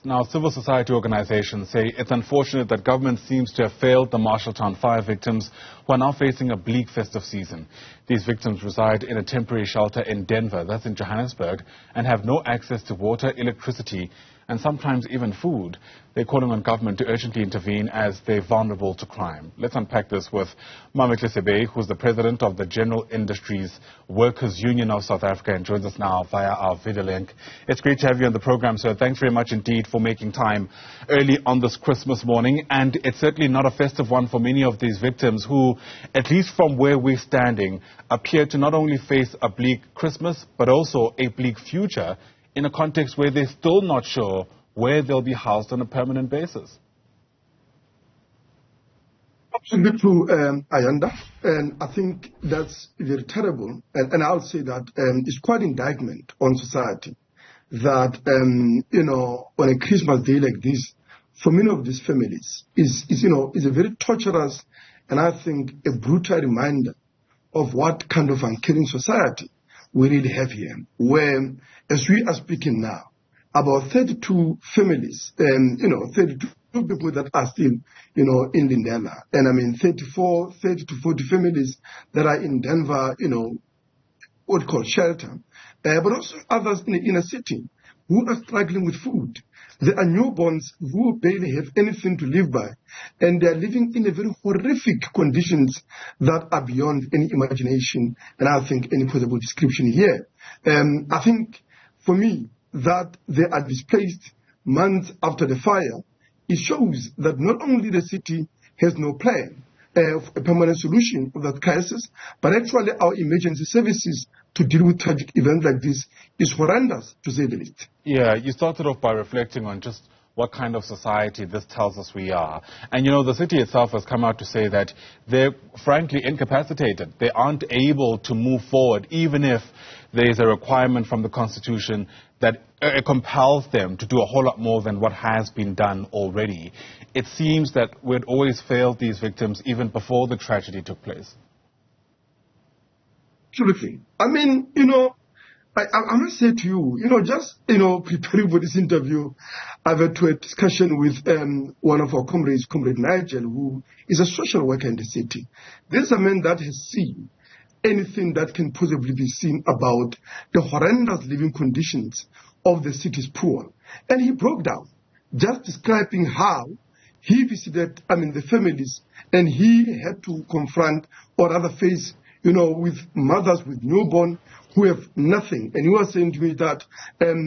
Now, civil society organizations say it's unfortunate that government seems to have failed the Marshalltown fire victims who are now facing a bleak festive season. These victims reside in a temporary shelter in Denver, that's in Johannesburg, and have no access to water, electricity, and sometimes even food. They're calling on government to urgently intervene as they're vulnerable to crime. Let's unpack this with Mametlwe Sebei, who's the president of the General Industries Workers Union of South Africa and joins us now via our video link. It's great to have you on the program, sir. Thanks very much indeed for making time early on this Christmas morning. And it's certainly not a festive one for many of these victims who, at least from where we're standing, appear to not only face a bleak Christmas, but also a bleak future in a context where they're still not sure where they'll be housed on a permanent basis. Absolutely true, Ayanda, and I think that's very terrible. And I'll say that it's quite an indictment on society that, on a Christmas day like this, for many of these families, is a very torturous and I think a brutal reminder of what kind of uncaring society we really have here, where, as we are speaking now, about 32 families, 32 people that are still, in Lindela, and I mean 30 to 40 families that are in Denver, what we call shelter, but also others in the inner city who are struggling with food. There are newborns who barely have anything to live by, and they are living in a very horrific conditions that are beyond any imagination, and I think any possible description here. I think, for me, that they are displaced months after the fire, it shows that not only the city has no plan of a permanent solution of that crisis, but actually our emergency services to deal with tragic events like this is horrendous, to say the least. Yeah, you started off by reflecting on just what kind of society this tells us we are. And, the city itself has come out to say that they're frankly incapacitated. They aren't able to move forward, even if there is a requirement from the Constitution that compels them to do a whole lot more than what has been done already. It seems that we'd always failed these victims even before the tragedy took place. Absolutely. I mean, I must say to you, just, preparing for this interview, I've had a discussion with one of our comrades, Comrade Nigel, who is a social worker in the city. This is a man that has seen anything that can possibly be seen about the horrendous living conditions of the city's poor. And he broke down, just describing how he visited, the families, and he had to confront or rather face with mothers with newborn who have nothing. And he was saying to me that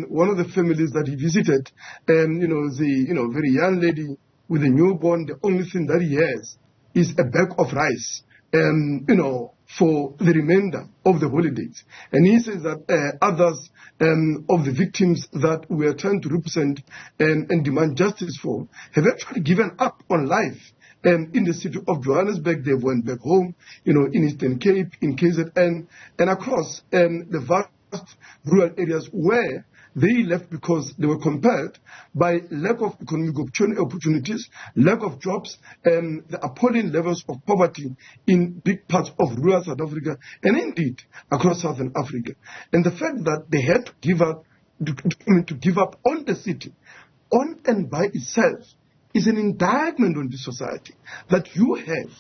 one of the families that he visited, the very young lady with a newborn, the only thing that he has is a bag of rice, for the remainder of the holidays. And he says that others of the victims that we are trying to represent and demand justice for have actually given up on life. In the city of Johannesburg, they went back home, in Eastern Cape, in KZN, and across the vast rural areas where they left because they were compelled by lack of economic opportunities, lack of jobs, and the appalling levels of poverty in big parts of rural South Africa, and indeed across Southern Africa. And the fact that they had to give up on the city, on and by itself, is an indictment on this society, that you have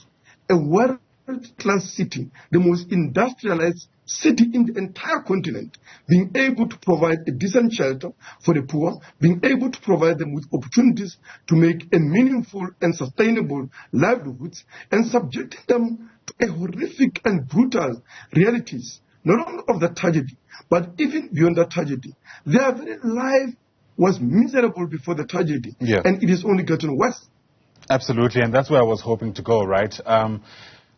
a world-class city, the most industrialized city in the entire continent, being able to provide a decent shelter for the poor, being able to provide them with opportunities to make a meaningful and sustainable livelihoods, and subjecting them to a horrific and brutal realities, not only of the tragedy, but even beyond that tragedy. Their very life was miserable before the tragedy, and it is only gotten worse. Absolutely, and that's where I was hoping to go, right?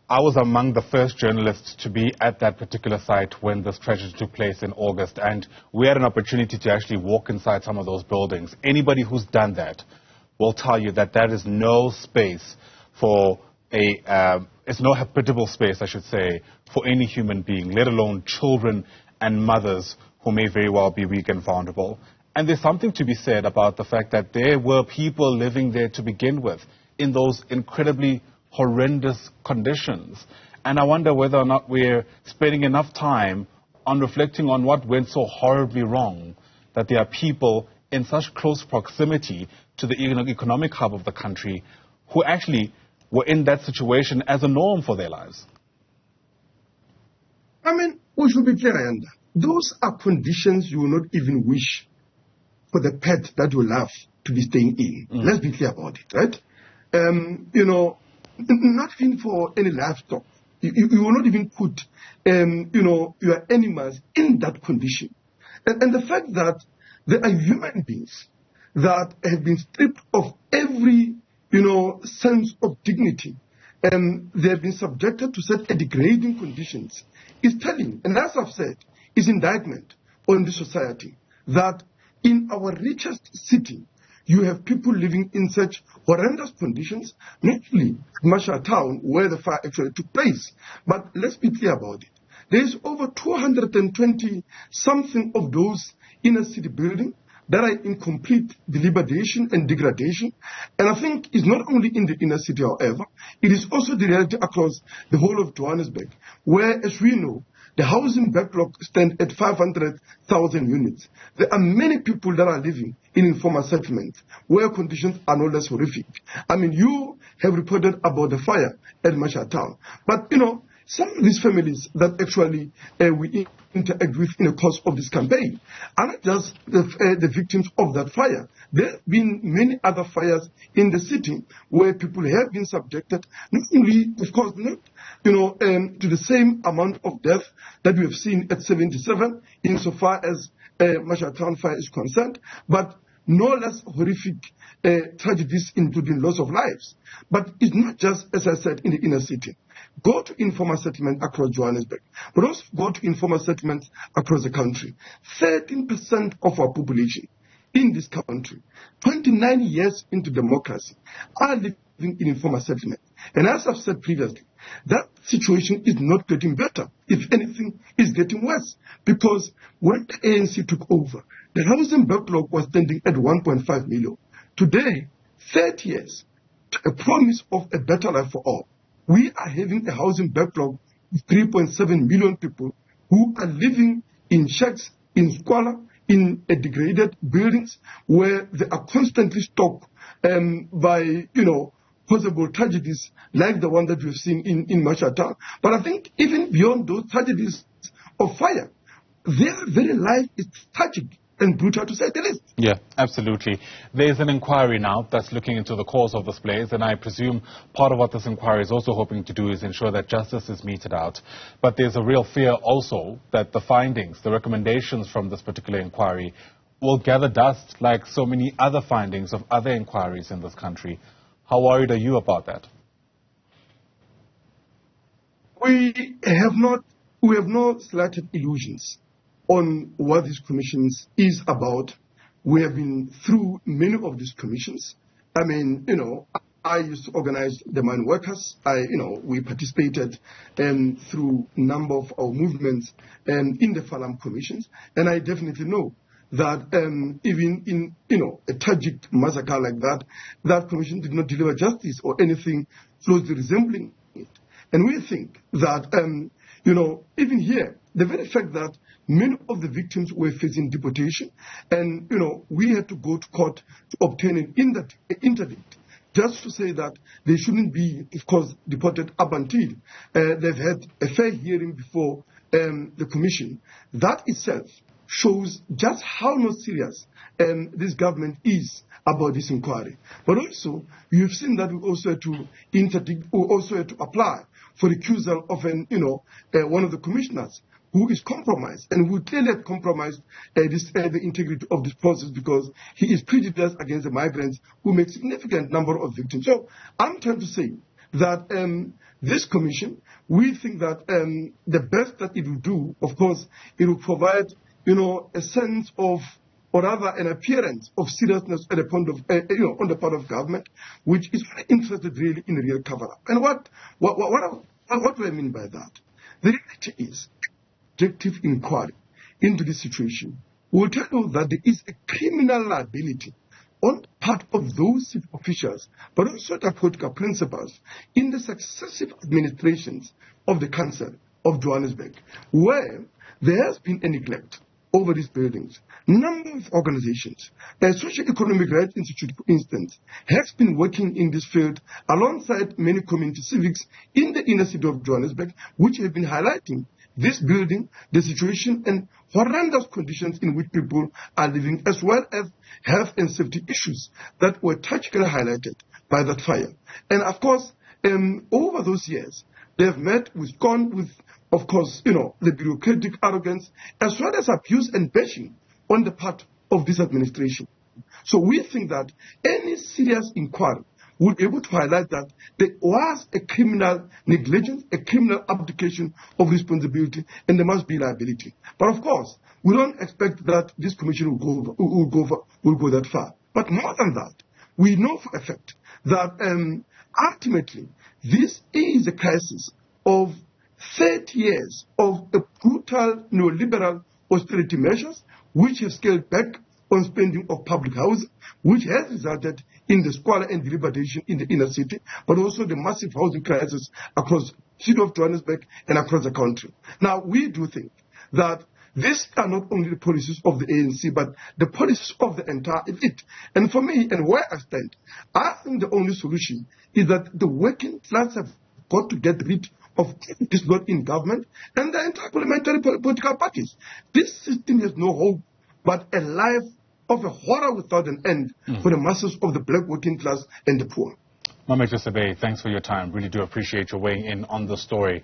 I was among the first journalists to be at that particular site when this tragedy took place in August, and we had an opportunity to actually walk inside some of those buildings. Anybody who's done that will tell you that that is no space for it's no habitable space, I should say, for any human being, let alone children and mothers who may very well be weak and vulnerable. And there's something to be said about the fact that there were people living there to begin with in those incredibly horrendous conditions. And I wonder whether or not we're spending enough time on reflecting on what went so horribly wrong, that there are people in such close proximity to the economic hub of the country who actually were in that situation as a norm for their lives? I mean, we should be clear, and those are conditions you will not even wish for the pet that you love to be staying in. Let's be clear about it, right? Not even for any livestock. You will not even put, your animals in that condition. And the fact that there are human beings that have been stripped of every, sense of dignity, and they have been subjected to such degrading conditions is telling, and as I've said, is indictment on the society that in our richest city, you have people living in such horrendous conditions, not only Marshalltown, where the fire actually took place, but let's be clear about it. There is over 220 something of those inner city buildings that are in complete dilapidation and degradation. And I think it's not only in the inner city, however, it is also the reality across the whole of Johannesburg, where, as we know, the housing backlog stands at 500,000 units. There are many people that are living in informal settlements where conditions are no less horrific. I mean, you have reported about the fire at Marshalltown. But, some of these families that actually we interact with in the course of this campaign are not just the victims of that fire. There have been many other fires in the city where people have been subjected, not only, of course, not to the same amount of death that we have seen at 77 insofar as Marshalltown fire is concerned, but no less horrific tragedies, including loss of lives. But it's not just, as I said, in the inner city. Go to informal settlement across Johannesburg, but also go to informal settlements across the country. 13% of our population in this country, 29 years into democracy, are living in informal settlement. And as I've said previously, that situation is not getting better. If anything, it's getting worse. Because when the ANC took over, the housing backlog was standing at 1.5 million. Today, 30 years, to a promise of a better life for all, we are having a housing backlog of 3.7 million people who are living in shacks, in squalor, in degraded buildings where they are constantly stalked by, possible tragedies like the one that we've seen in Marshalltown. But I think even beyond those tragedies of fire, their very life is tragic and brutal, to say the least. Yeah, absolutely. There's an inquiry now that's looking into the cause of this blaze, and I presume part of what this inquiry is also hoping to do is ensure that justice is meted out. But there's a real fear also that the findings, the recommendations from this particular inquiry will gather dust like so many other findings of other inquiries in this country. How worried are you about that? We have no slighted illusions on what these commissions is about. We have been through many of these commissions. I mean, I used to organize the mine workers. We participated through a number of our movements in the Falam commissions, and I definitely know that even in a tragic massacre like that, that commission did not deliver justice or anything closely resembling it. And we think that even here, the very fact that many of the victims were facing deportation, and we had to go to court to obtain an interdict, just to say that they shouldn't be, of course, deported up until they've had a fair hearing before the commission. That itself shows just how not serious this government is about this inquiry. But also, you've seen that we also had to interdict, we also had to apply for recusal of one of the commissioners who is compromised, and who clearly had compromised the integrity of this process because he is prejudiced against the migrants who make significant number of victims. So I'm trying to say that this commission, we think that the best that it will do, of course, it will provide a sense of, or rather an appearance of seriousness at the point of, on the part of government, which is interested really in a real cover-up. And what do I mean by that? The reality is, objective inquiry into this situation will tell you that there is a criminal liability on the part of those city officials, but also the political principals in the successive administrations of the Council of Johannesburg, where there has been a neglect over these buildings. Number of organizations, a Socio-Economic Rights Institute, for instance, has been working in this field alongside many community civics in the inner city of Johannesburg, which have been highlighting this building, the situation and horrendous conditions in which people are living, as well as health and safety issues that were tragically highlighted by that fire. And of course, over those years, they have gone with, of course, the bureaucratic arrogance, as well as abuse and bashing on the part of this administration. So we think that any serious inquiry would be able to highlight that there was a criminal negligence, a criminal abdication of responsibility, and there must be liability. But of course, we don't expect that this commission will go that far. But more than that, we know for a fact that ultimately this is a crisis of 30 years of the brutal neoliberal austerity measures, which have scaled back on spending of public housing, which has resulted in the squalor and dilapidation in the inner city, but also the massive housing crisis across the city of Johannesburg and across the country. Now, we do think that these are not only the policies of the ANC, but the policies of the entire elite. And for me, and where I stand, I think the only solution is that the working class have got to get rid of this lot in government and the entire parliamentary political parties. This system has no hope but a life of a horror without an end for the masses of the black working class and the poor. Mametlwe Sebei, thanks for your time. Really do appreciate your weighing in on the story.